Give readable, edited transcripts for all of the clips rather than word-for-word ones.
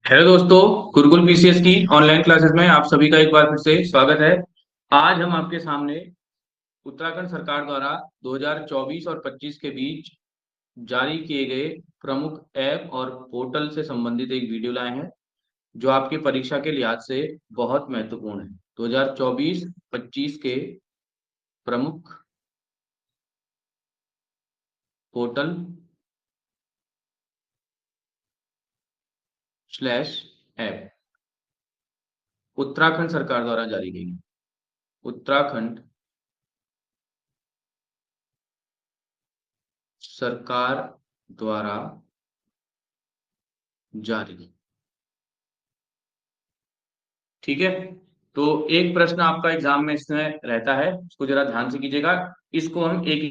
Hello दोस्तों, Gurukul PCS की online classes में आप सभी का एक बार फिर से स्वागत है। आज हम आपके सामने उत्तराखंड सरकार द्वारा 2024 और 25 के बीच जारी किए गए प्रमुख ऐप और पोर्टल से संबंधित एक वीडियो लाए हैं, जो आपकी परीक्षा के लिहाज से बहुत महत्वपूर्ण है। 2024-25 के प्रमुख पोर्टल स्लैश ऐप उत्तराखंड सरकार द्वारा जारी की गई। उत्तराखंड सरकार द्वारा जारी। ठीक है। तो एक प्रश्न आपका एग्जाम में इसमें रहता है, उसको जरा ध्यान से कीजिएगा। इसको हम एक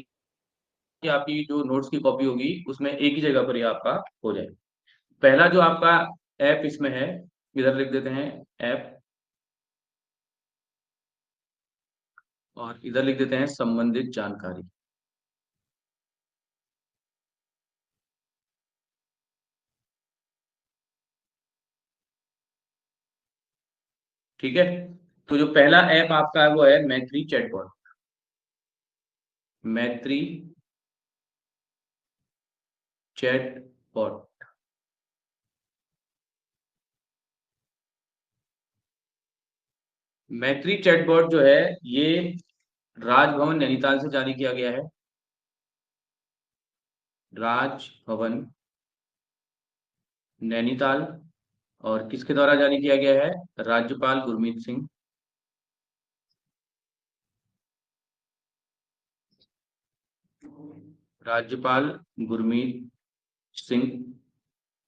ही आपकी जो नोट्स की कॉपी होगी उसमें एक ही जगह पर ही आपका हो जाए। पहला जो आपका ऐप इसमें है, इधर लिख देते हैं ऐप, और इधर लिख देते हैं संबंधित जानकारी। ठीक है। तो जो पहला ऐप आपका है वो है मैत्री चैटबॉट। मैत्री चैटबॉट। मैत्री चैटबॉट जो है ये राजभवन नैनीताल से जारी किया गया है। राजभवन नैनीताल। और किसके द्वारा जारी किया गया है? राज्यपाल गुरमीत सिंह। राज्यपाल गुरमीत सिंह।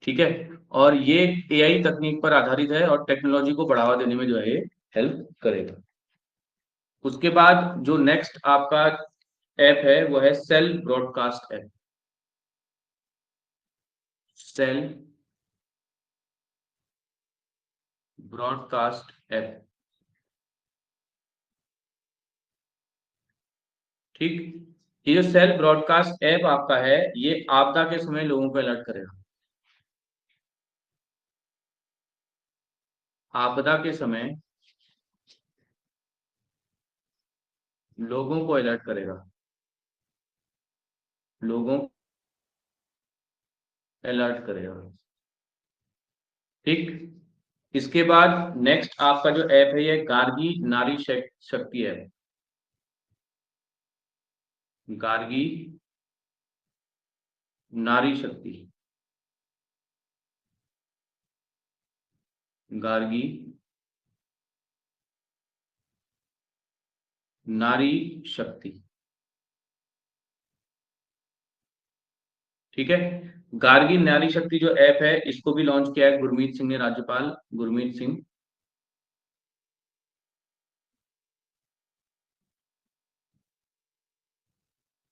ठीक है। और ये एआई तकनीक पर आधारित है और टेक्नोलॉजी को बढ़ावा देने में जो है ये हेल्प करेगा। उसके बाद जो नेक्स्ट आपका ऐप है वो है cell broadcast app. Cell broadcast app. ठीक। ये जो सेल ब्रॉडकास्ट ऐप आपका है ये आपदा के समय लोगों को अलर्ट करेगा। आपदा के समय लोगों को अलर्ट करेगा। लोगों अलर्ट करेगा। ठीक। इसके बाद नेक्स्ट आपका जो ऐप है ये गार्गी नारी शक्ति ऐप। गार्गी नारी शक्ति। गार्गी नारी शक्ति। ठीक है। गार्गी नारी शक्ति जो ऐप है इसको भी लॉन्च किया है गुरमीत सिंह ने, राज्यपाल गुरमीत सिंह।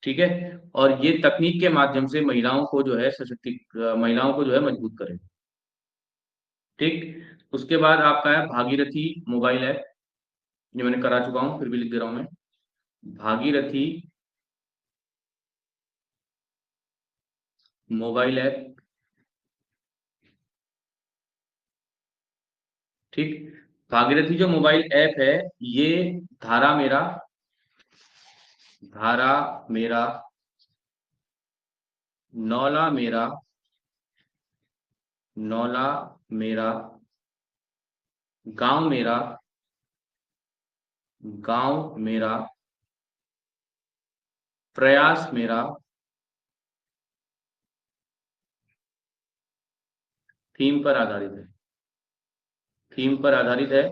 ठीक है। और ये तकनीक के माध्यम से महिलाओं को जो है महिलाओं को जो है मजबूत करे। ठीक। उसके बाद आपका है भागीरथी मोबाइल ऐप। ये मैंने करा चुका हूं, फिर भी लिख दे रहा हूं मैं। Bhagirathi mobile app. ठीक। भागीरथी जो मोबाइल ऐप है ये धारा मेरा धारा मेरा नौला मेरा नौला मेरा गांव मेरा गांव मेरा प्रयास मेरा थीम पर आधारित है। थीम पर आधारित है।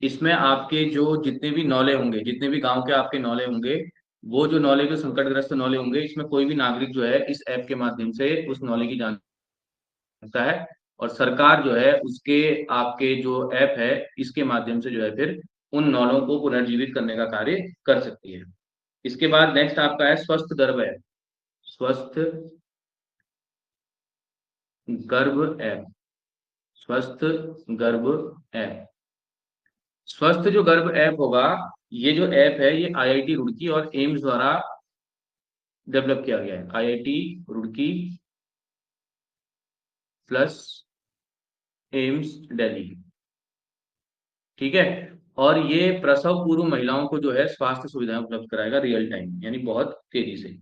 इसमें आपके जो जितने भी नौले होंगे, जितने भी गांव के आपके नौले होंगे, वो जो नौले जो संकटग्रस्त नौले होंगे, इसमें कोई भी नागरिक जो है इस ऐप के माध्यम से उस नौले की जान सकता है। और सरकार जो है उसके आपके जो ऐप है इसके माध्यम से जो है फिर उन नौलों को पुनर्जीवित करने का कार्य कर सकती है। इसके बाद नेक्स्ट आपका है स्वस्थ गर्भ ऐप। स्वस्थ गर्भ ऐप। स्वस्थ गर्भ ऐप। स्वस्थ जो गर्भ ऐप होगा, ये जो ऐप है ये आईआईटी रुड़की और एम्स द्वारा डेवलप किया गया है। IIT Roorkee plus AIIMS Delhi. ठीक है। और ये प्रसव पूर्व महिलाओं को जो है स्वास्थ्य सुविधाएं उपलब्ध कराएगा रियल टाइम, यानी बहुत तेजी से।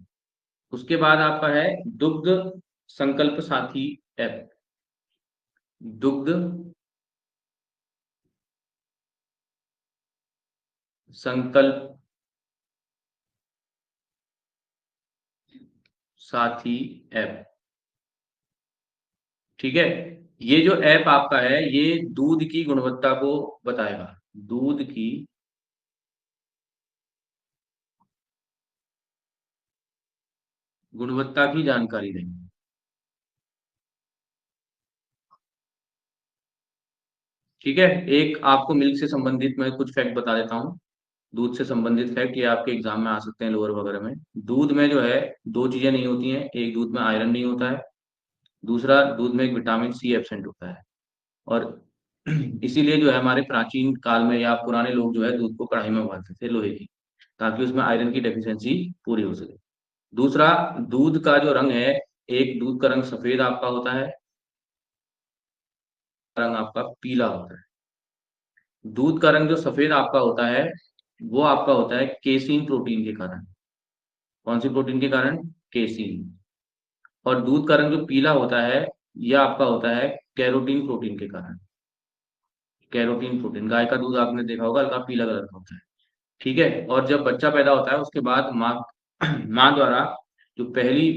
उसके बाद आपका है दुग्ध संकल्प साथी ऐप। दुग्ध संकल्प साथी ऐप। ठीक है। ये जो ऐप आपका है ये दूध की गुणवत्ता को बताएगा, दूध की गुणवत्ता की जानकारी देंगे। ठीक है। एक आपको मिल्क से संबंधित मैं कुछ फैक्ट बता देता हूँ। दूध से संबंधित फैक्ट ये आपके एग्जाम में आ सकते हैं, लोअर वगैरह में। दूध में जो है दो चीजें नहीं होती हैं। एक, दूध में आयरन नहीं होता है। दूसरा, दूध में एक विटामिन सी एब्सेंट होता है। और इसीलिए जो है हमारे प्राचीन काल में या पुराने लोग जो है दूध को कढ़ाई में उबालते थे लोहे की, ताकि उसमें आयरन की डेफिशिएंसी पूरी हो सके। दूसरा, दूध का जो रंग है, एक दूध का रंग सफेद आपका होता है, रंग आपका पीला होता है। दूध का रंग जो सफेद आपका होता है वो आपका होता है केसीन प्रोटीन के कारण। कौन सी प्रोटीन के कारण? केसीन। और दूध का रंग जो पीला होता है यह आपका होता है कैरोटीन प्रोटीन के कारण। कैरोटीन प्रोटीन, गाय का दूध आपने देखा होगा, हल्का पीला कलर का होता है। ठीक है। और जब बच्चा पैदा होता है उसके बाद माँ माँ द्वारा जो पहली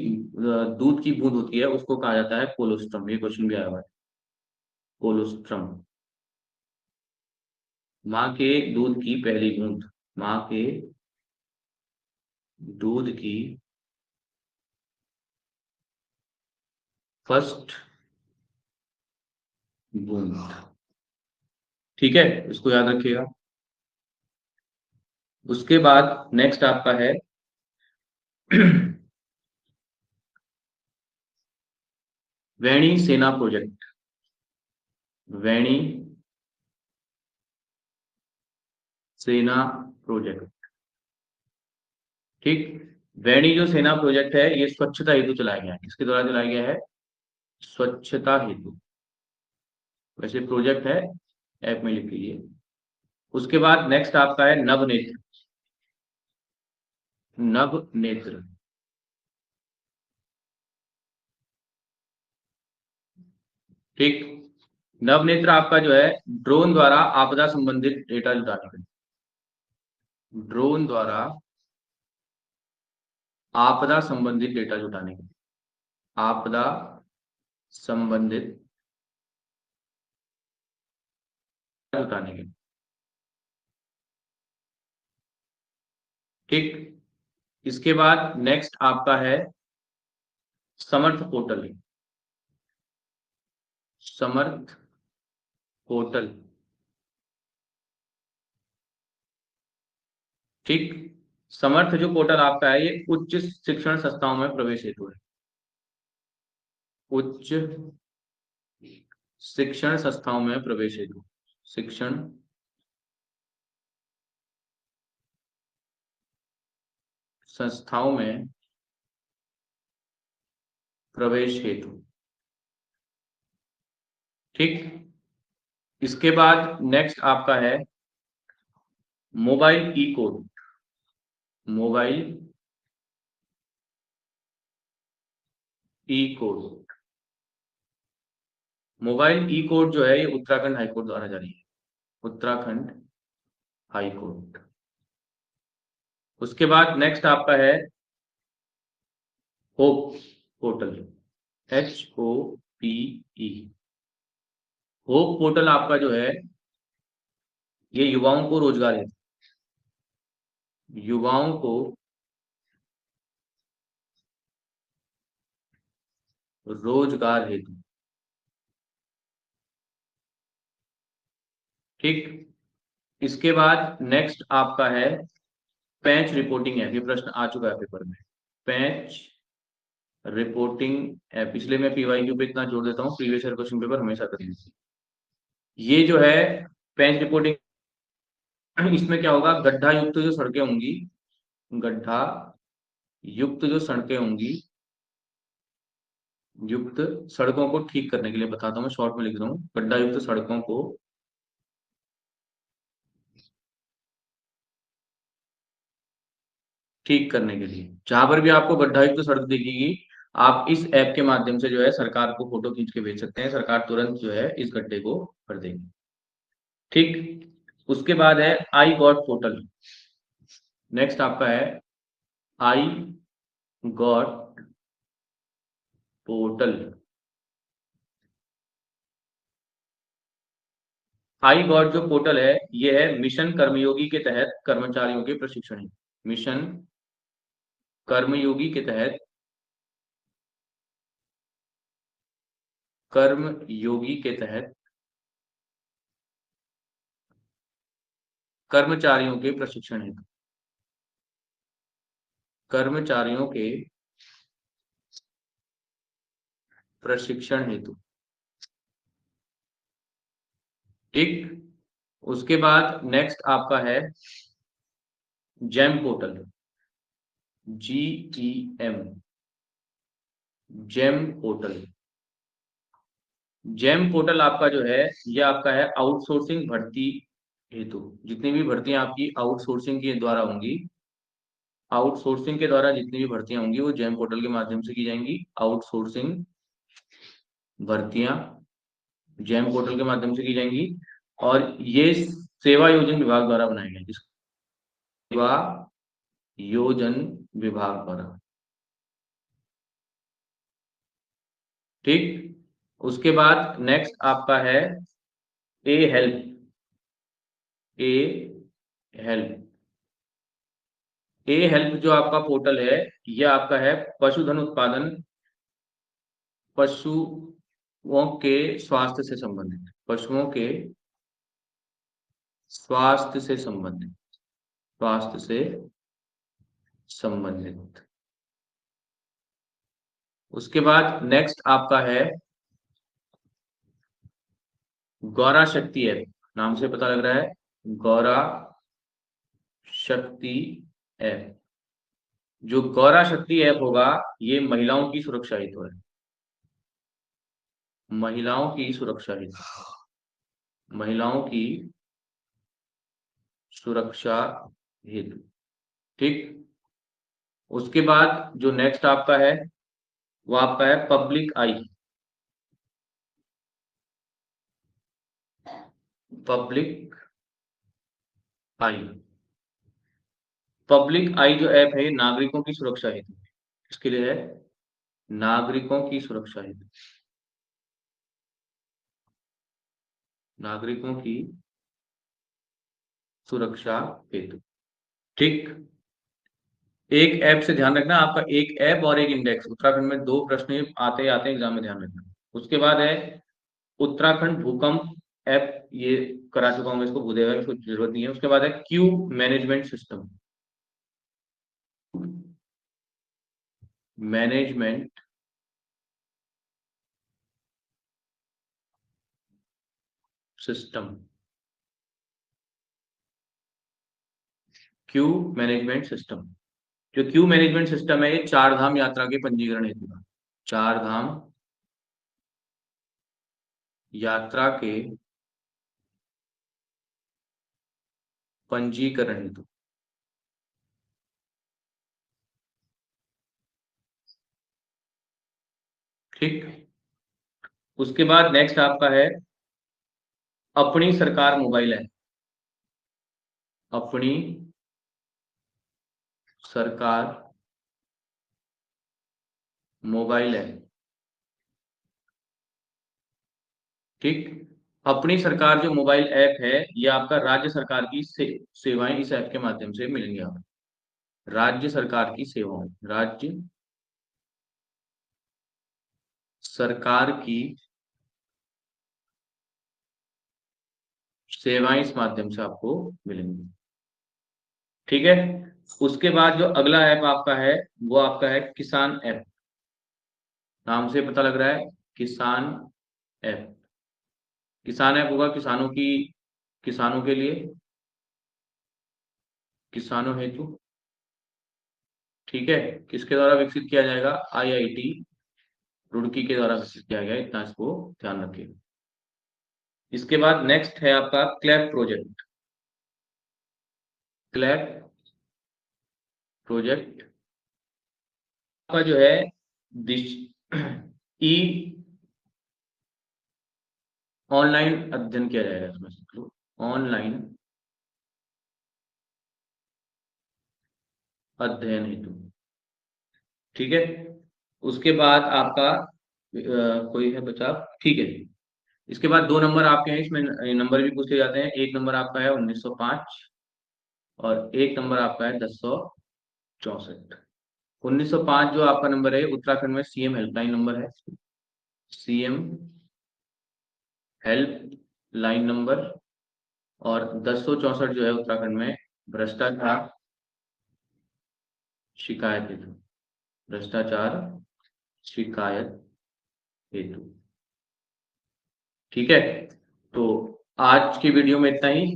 दूध की बूंद होती है उसको कहा जाता है कोलोस्ट्रम। ये क्वेश्चन भी आया हुआ है, कोलोस्ट्रम। माँ के दूध की पहली बूंद, माँ के दूध की फर्स्ट बूंद। ठीक है, इसको याद रखिएगा। उसके बाद नेक्स्ट आपका है वैणी सेना प्रोजेक्ट। वैणी सेना प्रोजेक्ट। ठीक। वैणी जो सेना प्रोजेक्ट है ये स्वच्छता हेतु चलाया गया है। किसके द्वारा चलाया गया है? स्वच्छता हेतु। वैसे प्रोजेक्ट है, ऐप में लिख लीजिए। उसके बाद नेक्स्ट आपका है नवनेत्र। नवनेत्र। ठीक। नवनेत्र आपका जो है ड्रोन द्वारा आपदा संबंधित डेटा जुटाने के लिए, ड्रोन द्वारा आपदा संबंधित डेटा जुटाने के लिए, आपदा संबंधित जुटाने के लिए। ठीक। इसके बाद नेक्स्ट आपका है समर्थ पोर्टल। समर्थ पोर्टल। ठीक। समर्थ जो पोर्टल आपका है ये उच्च शिक्षण संस्थाओं में प्रवेश हेतु है। उच्च शिक्षण संस्थाओं में प्रवेश हेतु, शिक्षण संस्थाओं में प्रवेश हेतु। ठीक। इसके बाद नेक्स्ट आपका है मोबाइल ई कोड। मोबाइल ई कोड। मोबाइल ई कोड जो है ये उत्तराखंड हाईकोर्ट द्वारा जारी है, उत्तराखंड हाईकोर्ट। उसके बाद नेक्स्ट आपका है hope portal. HOPE। Hope portal आपका जो है ये युवाओं को रोजगार है, युवाओं को रोजगार हेतु। ठीक। इसके बाद नेक्स्ट आपका है पैच रिपोर्टिंग ऐप। ये प्रश्न आ चुका है पेपर में, पैच रिपोर्टिंग ऐप। इसलिए मैं पीवाईक्यू पे इतना जोर देता हूँ, प्रीवियस ईयर क्वेश्चन पेपर हमेशा कर लीजिए। ये जो है पैच रिपोर्टिंग, इसमें क्या होगा, गड्ढा युक्त जो सड़कें होंगी, गड्ढा युक्त जो सड़कें होंगी युक्त सड़कों को ठीक करने के लिए, बताता हूँ मैं शॉर्ट में लिख रहा हूँ, गड्ढा युक्त सड़कों को ठीक करने के लिए। जहां पर भी आपको गड्ढा युक्त सड़क दिखेगी, आप इस ऐप के माध्यम से जो है सरकार को फोटो खींच के भेज सकते हैं, सरकार तुरंत जो है इस गड्ढे को भर देगी। ठीक। उसके बाद है आई गॉट पोर्टल। नेक्स्ट आपका है I got portal. I got जो पोर्टल है, ये है मिशन कर्मयोगी के तहत कर्मचारियों के प्रशिक्षण है। मिशन कर्मयोगी के तहत, कर्मयोगी के तहत कर्मचारियों के प्रशिक्षण हेतु, कर्मचारियों के प्रशिक्षण हेतु। ठीक। उसके बाद नेक्स्ट आपका है GeM portal. GEM, GeM portal. GeM portal आपका जो है, ये आपका है आउटसोर्सिंग भर्ती हेतु। जितनी भी भर्तियां आपकी आउटसोर्सिंग के द्वारा होंगी, आउटसोर्सिंग के द्वारा जितनी भी भर्तियां होंगी वो जेम पोर्टल के माध्यम से की जाएंगी। आउटसोर्सिंग भर्तियां जेम पोर्टल के माध्यम से की जाएंगी। और ये सेवा योजन विभाग द्वारा बनाए गए, सेवा योजन विभाग द्वारा। ठीक। उसके बाद नेक्स्ट आपका है ए हेल्प। ए हेल्प, ए हेल्प जो आपका पोर्टल है, ये आपका है पशुधन उत्पादन, पशुओं के स्वास्थ्य से संबंधित, पशुओं के स्वास्थ्य से संबंधित, स्वास्थ्य से संबंधित। उसके बाद नेक्स्ट आपका है गौरा शक्ति ऐप। नाम से पता लग रहा है, गौरा शक्ति ऐप। जो गौरा शक्ति ऐप होगा, ये महिलाओं की सुरक्षा हेतु है, महिलाओं की सुरक्षा हेतु, महिलाओं की सुरक्षा हेतु। ठीक। उसके बाद जो नेक्स्ट आपका है, वो आपका है पब्लिक आई। पब्लिक आई, पब्लिक आई जो ऐप है, नागरिकों की सुरक्षा हेतु, इसके लिए है नागरिकों की सुरक्षा हेतु, नागरिकों की सुरक्षा हेतु। ठीक। एक ऐप से ध्यान रखना, आपका एक ऐप और एक इंडेक्स, उत्तराखंड में दो प्रश्न आते आते एग्जाम में, ध्यान रखना। उसके बाद है उत्तराखंड भूकंप ऐप, ये करा चुका हूँ इसको, भूदेगा इसको जरूरत नहीं है। उसके बाद है Q management system, management system, Q management system. जो क्यू मैनेजमेंट सिस्टम है, ये चार धाम यात्रा के पंजीकरण हेतु था, चार धाम यात्रा के पंजीकरण हेतु। ठीक। उसके बाद नेक्स्ट आपका है अपनी सरकार मोबाइल ऐप, अपनी सरकार मोबाइल ऐप। ठीक। अपनी सरकार जो मोबाइल ऐप है, ये आपका राज्य सरकार की सेवाएं इस ऐप के माध्यम से मिलेंगी आप, राज्य सरकार की सेवाएं, राज्य सरकार की सेवाएं इस माध्यम से आपको मिलेंगी। ठीक है। उसके बाद जो अगला ऐप आपका है, वो आपका है किसान ऐप। नाम से पता लग रहा है किसान ऐप। किसान ऐप होगा किसानों की, किसानों के लिए, किसानों हेतु। ठीक है। किसके द्वारा विकसित किया जाएगा? IIT रुड़की के द्वारा विकसित किया गया, इतना इसको ध्यान रखिए। इसके बाद नेक्स्ट है आपका क्लैप प्रोजेक्ट। क्लैप प्रोजेक्ट का जो है ई ऑनलाइन अध्ययन किया जाएगा इसमें, ऑनलाइन अध्ययन हेतु। ठीक है, उसके बाद आपका कोई है बचा, ठीक है। इसके बाद 2 नंबर आपके हैं, इसमें नंबर भी पूछे जाते हैं। एक नंबर आपका है 1905 और एक नंबर आपका है 1064। 1905 जो आपका नंबर है उत्तराखंड में सीएम हेल्पलाइन नंबर है, सीएम हेल्प लाइन नंबर। और 1064 जो है उत्तराखंड में भ्रष्टाचार शिकायत हेतु, भ्रष्टाचार शिकायत हेतु। ठीक है, तो आज की वीडियो में इतना ही।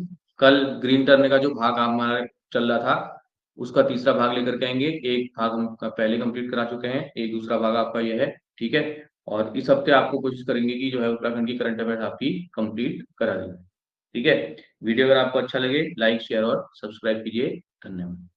कल ग्रीन टर्न का जो भाग हमारा चल रहा था उसका तीसरा भाग लेकर के आएंगे। एक भाग हम पहले कंप्लीट करा चुके हैं, एक दूसरा भाग आपका यह है। ठीक है, और इस हफ्ते आपको कोशिश करेंगे कि जो है उत्तराखंड की करंट अफेयर्स आपकी कंप्लीट करा दें। ठीक है, वीडियो अगर आपको अच्छा लगे लाइक शेयर और सब्सक्राइब कीजिए। धन्यवाद।